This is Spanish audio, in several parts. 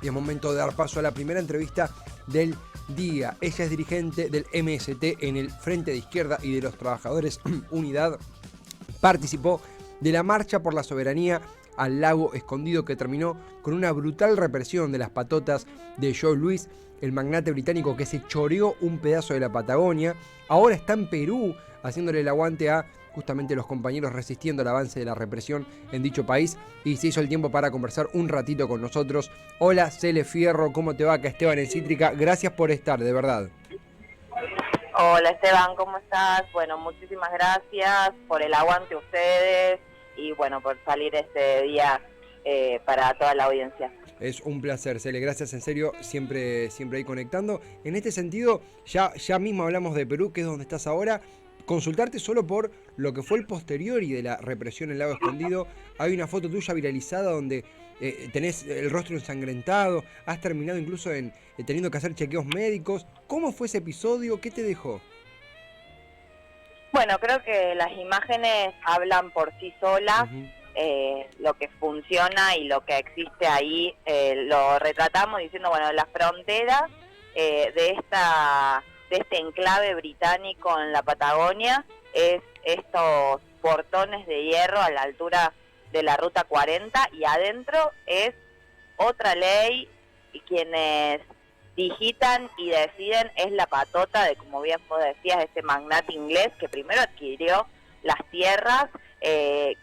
Y es momento de dar paso a la primera entrevista del día. Ella es dirigente del MST en el Frente de Izquierda y de los Trabajadores Unidad. Participó de la marcha por la soberanía al lago Escondido, que terminó con una brutal represión de las patotas de Joe Louis, el magnate británico que se choreó un pedazo de la Patagonia. Ahora está en Perú haciéndole el aguante a justamente los compañeros resistiendo el avance de la represión en dicho país, y se hizo el tiempo para conversar un ratito con nosotros. Hola, Cele Fierro, ¿cómo te va? Acá Esteban en Cítrica, gracias por estar, de verdad. Hola Esteban, ¿cómo estás? Bueno, muchísimas gracias por el aguante ustedes y bueno, por salir este día para toda la audiencia. Es un placer, Cele, gracias en serio, siempre ahí conectando. En este sentido, ya mismo hablamos de Perú, que es donde estás ahora. Consultarte solo por lo que fue el posteriori de la represión en el lago Escondido. Hay una foto tuya viralizada donde tenés el rostro ensangrentado, has terminado incluso teniendo que hacer chequeos médicos. ¿Cómo fue ese episodio? ¿Qué te dejó? Bueno, creo que las imágenes hablan por sí solas. Lo que funciona y lo que existe ahí lo retratamos diciendo, bueno, las fronteras de este enclave británico en la Patagonia es estos portones de hierro a la altura de la Ruta 40, y adentro es otra ley, y quienes digitan y deciden es la patota de, como bien vos decías, este magnate inglés que primero adquirió las tierras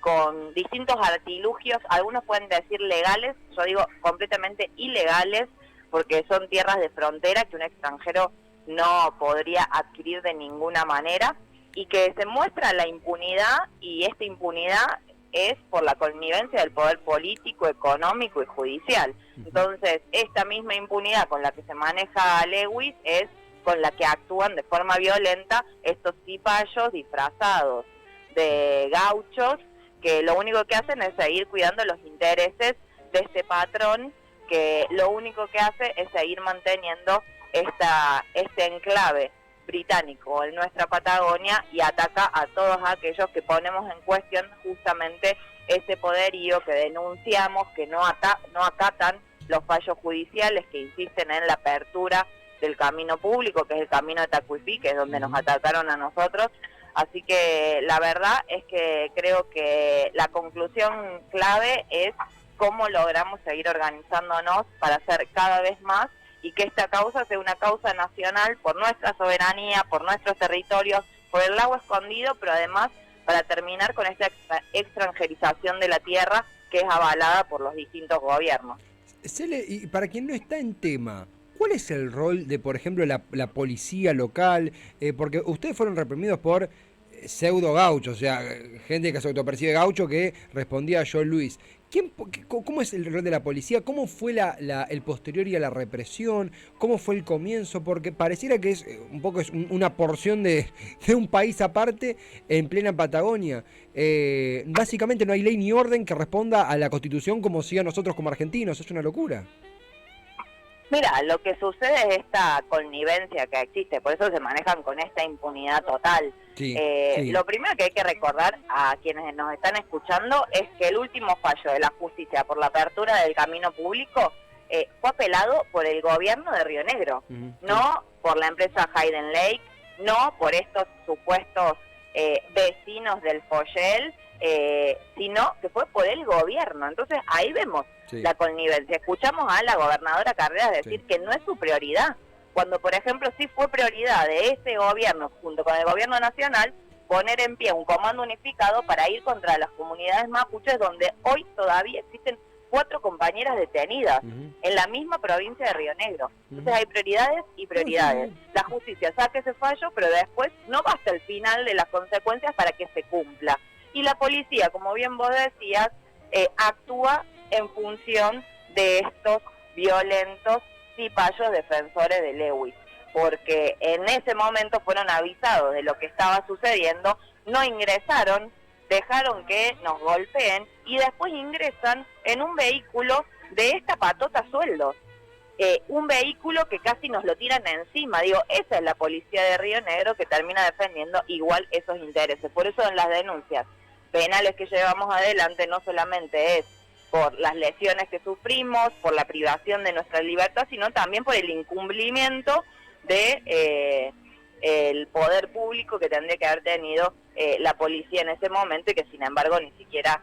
con distintos artilugios. Algunos pueden decir legales, yo digo completamente ilegales, porque son tierras de frontera que un extranjero no podría adquirir de ninguna manera, y que se muestra la impunidad, y esta impunidad es por la connivencia del poder político, económico y judicial. Entonces, esta misma impunidad con la que se maneja Lewis es con la que actúan de forma violenta estos cipayos disfrazados de gauchos, que lo único que hacen es seguir cuidando los intereses de este patrón, que lo único que hace es seguir manteniendo este enclave británico en nuestra Patagonia, y ataca a todos aquellos que ponemos en cuestión justamente ese poderío, que denunciamos, que no acatan los fallos judiciales, que insisten en la apertura del camino público, que es el camino de Tacuipí, que es donde nos atacaron a nosotros. Así que la verdad es que creo que la conclusión clave es cómo logramos seguir organizándonos para hacer cada vez más, y que esta causa sea una causa nacional por nuestra soberanía, por nuestros territorios, por el lago Escondido, pero además para terminar con esta extranjerización de la tierra que es avalada por los distintos gobiernos. Cele, y para quien no está en tema, ¿cuál es el rol de, por ejemplo, la policía local? Porque ustedes fueron reprimidos por pseudo gauchos, o sea, gente que se autopercibe gaucho, que respondía a Joe Louis. ¿Cómo es el rol de la policía? ¿Cómo fue el posterior y a la represión? ¿Cómo fue el comienzo? Porque pareciera que es un poco una porción de un país aparte en plena Patagonia. Básicamente no hay ley ni orden que responda a la Constitución como si a nosotros como argentinos. Es una locura. Mira, lo que sucede es esta connivencia que existe, por eso se manejan con esta impunidad total. Sí. Lo primero que hay que recordar a quienes nos están escuchando es que el último fallo de la justicia por la apertura del camino público fue apelado por el gobierno de Río Negro, no por la empresa Hayden Lake, no por estos supuestos vecinos del Foyel, sino que fue por el gobierno. Entonces ahí vemos la connivencia. Escuchamos a la gobernadora Carreras decir que no es su prioridad, cuando por ejemplo sí fue prioridad de este gobierno junto con el gobierno nacional poner en pie un comando unificado para ir contra las comunidades mapuches, donde hoy todavía existen 4 compañeras detenidas en la misma provincia de Río Negro. Entonces hay prioridades y prioridades. La justicia saca ese fallo, pero después no basta el final de las consecuencias para que se cumpla. Y la policía, como bien vos decías, actúa en función de estos violentos cipayos defensores de Lewis, porque en ese momento fueron avisados de lo que estaba sucediendo, no ingresaron, dejaron que nos golpeen y después ingresan en un vehículo de esta patota sueldos. Un vehículo que casi nos lo tiran encima. Digo, esa es la policía de Río Negro que termina defendiendo igual esos intereses. Por eso en las denuncias penales que llevamos adelante no solamente es por las lesiones que sufrimos, por la privación de nuestra libertad, sino también por el incumplimiento de el poder público que tendría que haber tenido la policía en ese momento y que sin embargo ni siquiera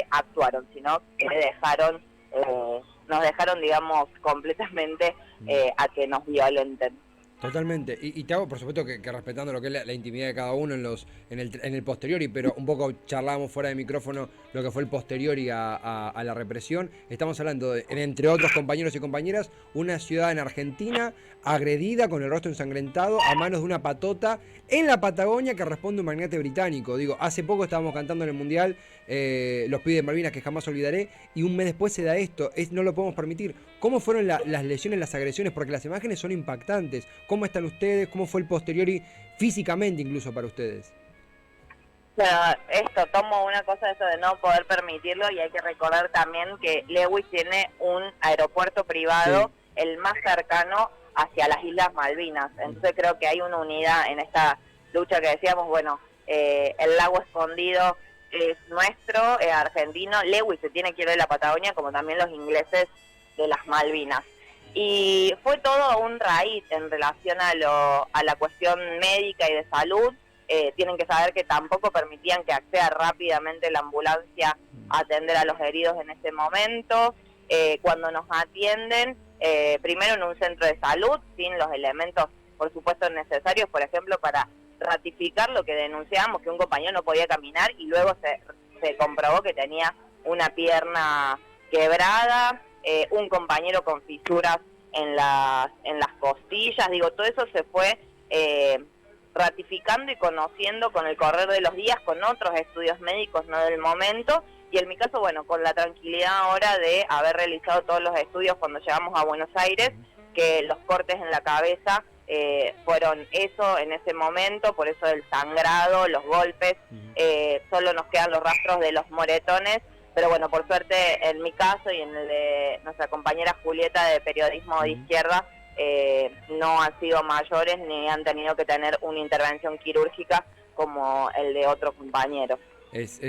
actuaron, sino que nos dejaron, digamos, completamente a que nos violenten. Totalmente, y te hago por supuesto que respetando lo que es la intimidad de cada uno en el posteriori, pero un poco charlábamos fuera de micrófono lo que fue el posteriori a la represión. Estamos hablando de, entre otros compañeros y compañeras, una ciudadana argentina agredida con el rostro ensangrentado a manos de una patota en la Patagonia que responde a un magnate británico. Digo, hace poco estábamos cantando en el Mundial Los Pibes de Malvinas, que jamás olvidaré, y un mes después se da esto. No lo podemos permitir. ¿Cómo fueron las lesiones, las agresiones? Porque las imágenes son impactantes. ¿Cómo están ustedes? ¿Cómo fue el posteriori físicamente incluso para ustedes? Bueno, tomo una cosa eso de no poder permitirlo, y hay que recordar también que Lewis tiene un aeropuerto privado, sí, el más cercano hacia las Islas Malvinas. Entonces creo que hay una unidad en esta lucha que decíamos, bueno, el lago escondido es nuestro, es argentino, Lewis se tiene que ir de la Patagonia, como también los ingleses de las Malvinas. Y fue todo un raíz en relación a la cuestión médica y de salud. Tienen que saber que tampoco permitían que acceda rápidamente la ambulancia a atender a los heridos en ese momento. Cuando nos atienden, primero en un centro de salud, sin los elementos, por supuesto, necesarios, por ejemplo, para ratificar lo que denunciábamos, que un compañero no podía caminar, y luego se comprobó que tenía una pierna quebrada, un compañero con fisuras en las costillas. Digo, todo eso se fue ratificando y conociendo con el correr de los días, con otros estudios médicos no del momento, y en mi caso, bueno, con la tranquilidad ahora de haber realizado todos los estudios cuando llegamos a Buenos Aires, que los cortes en la cabeza fueron eso en ese momento, por eso el sangrado, los golpes, solo nos quedan los rastros de los moretones, pero bueno, por suerte en mi caso y en el de nuestra compañera Julieta de periodismo de izquierda, no han sido mayores ni han tenido que tener una intervención quirúrgica como el de otro compañero. Es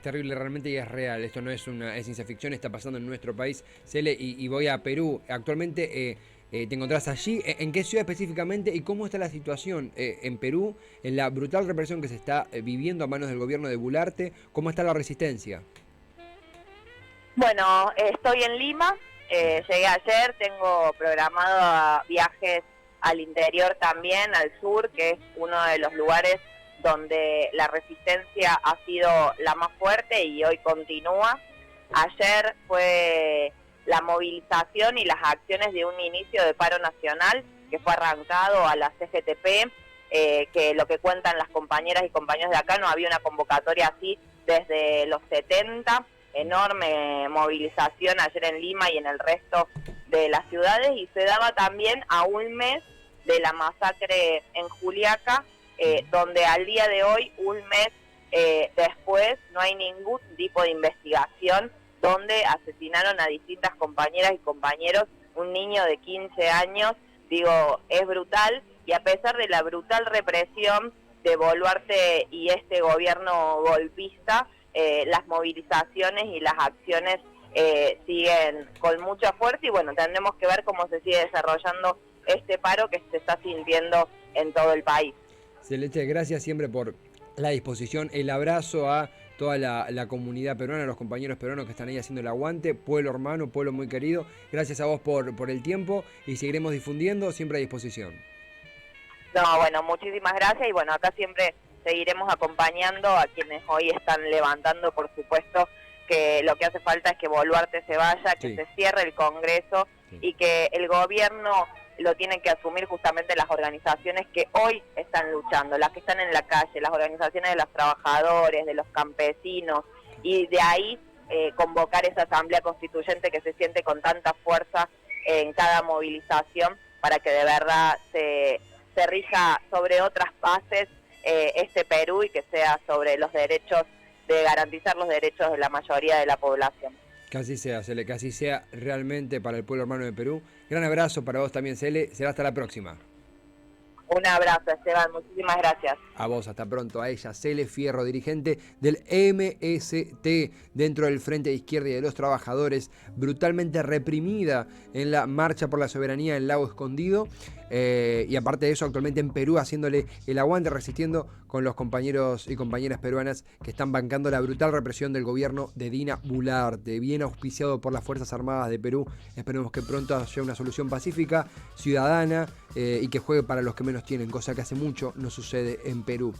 terrible realmente y es real. Esto no es es ciencia ficción, está pasando en nuestro país, Cele, y voy a Perú. Actualmente te encontrás allí. ¿En qué ciudad específicamente y cómo está la situación en Perú, en la brutal represión que se está viviendo a manos del gobierno de Bularte? ¿Cómo está la resistencia? Bueno, estoy en Lima, llegué ayer, tengo programado viajes al interior también, al sur, que es uno de los lugares donde la resistencia ha sido la más fuerte y hoy continúa. Ayer fue la movilización y las acciones de un inicio de paro nacional que fue arrancado a la CGTP, que lo que cuentan las compañeras y compañeros de acá, no había una convocatoria así desde los 70, enorme movilización ayer en Lima y en el resto de las ciudades, y se daba también a un mes de la masacre en Juliaca, donde al día de hoy, un mes después, no hay ningún tipo de investigación, donde asesinaron a distintas compañeras y compañeros, un niño de 15 años. Digo, es brutal, y a pesar de la brutal represión de Boluarte y este gobierno golpista, las movilizaciones y las acciones siguen con mucha fuerza, y bueno, tendremos que ver cómo se sigue desarrollando este paro que se está sintiendo en todo el país. Celeste, gracias siempre por la disposición, el abrazo a toda la comunidad peruana, a los compañeros peruanos que están ahí haciendo el aguante, pueblo hermano, pueblo muy querido. Gracias a vos por el tiempo, y seguiremos difundiendo, siempre a disposición. No, bueno, muchísimas gracias, y bueno, acá siempre seguiremos acompañando a quienes hoy están levantando, por supuesto, que lo que hace falta es que Boluarte se vaya, que se cierre el Congreso, y que el gobierno lo tienen que asumir justamente las organizaciones que hoy están luchando, las que están en la calle, las organizaciones de los trabajadores, de los campesinos, y de ahí convocar esa asamblea constituyente que se siente con tanta fuerza en cada movilización, para que de verdad se rija sobre otras bases este Perú, y que sea sobre los derechos, de garantizar los derechos de la mayoría de la población. Que así sea, Cele, que así sea realmente para el pueblo hermano de Perú. Gran abrazo para vos también, Cele. Será hasta la próxima. Un abrazo, Esteban, muchísimas gracias. A vos, hasta pronto. A ella, Cele Fierro, dirigente del MST dentro del Frente de Izquierda y de los Trabajadores, brutalmente reprimida en la marcha por la soberanía en Lago Escondido. Y aparte de eso, actualmente en Perú haciéndole el aguante, resistiendo con los compañeros y compañeras peruanas que están bancando la brutal represión del gobierno de Dina Boluarte, bien auspiciado por las Fuerzas Armadas de Perú. Esperemos que pronto haya una solución pacífica, ciudadana y que juegue para los que menos tienen, cosa que hace mucho no sucede en Perú.